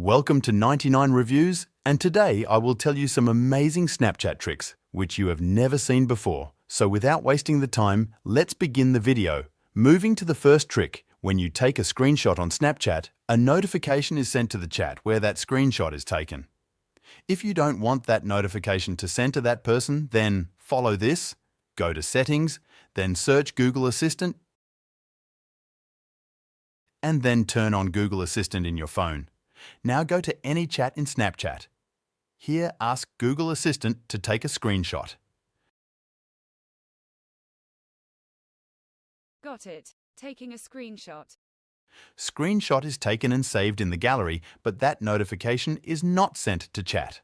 Welcome to 99 Reviews, and today I will tell you some amazing Snapchat tricks which you have never seen before. So without wasting the time, let's begin the video. Moving to the first trick, when you take a screenshot on Snapchat, a notification is sent to the chat where that screenshot is taken. If you don't want that notification to send to that person, then follow this. Go to Settings, then search Google Assistant, and then turn on Google Assistant in your phone. Now go to any chat in Snapchat. Here, ask Google Assistant to take a screenshot. Got it. Taking a screenshot. Screenshot is taken and saved in the gallery, but that notification is not sent to chat.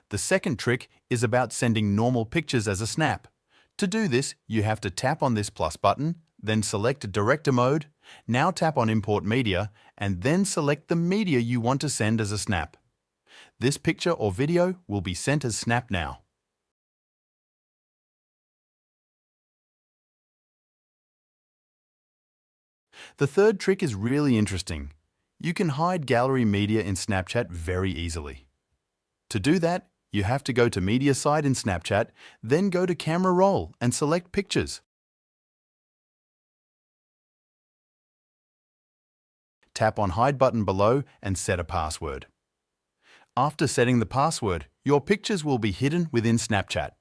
The second trick is about sending normal pictures as a snap. To do this, you have to tap on this plus button, then select Director Mode, now tap on Import Media, and then select the media you want to send as a snap. This picture or video will be sent as Snap now. The third trick is really interesting. You can hide gallery media in Snapchat very easily. To do that, you have to go to Media side in Snapchat, then go to Camera Roll and select Pictures. Tap on Hide button below and set a password. After setting the password, your pictures will be hidden within Snapchat.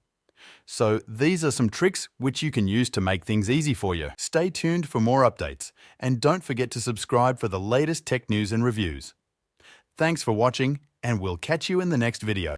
So these are some tricks which you can use to make things easy for you. Stay tuned for more updates and don't forget to subscribe for the latest tech news and reviews. Thanks for watching, and we'll catch you in the next video.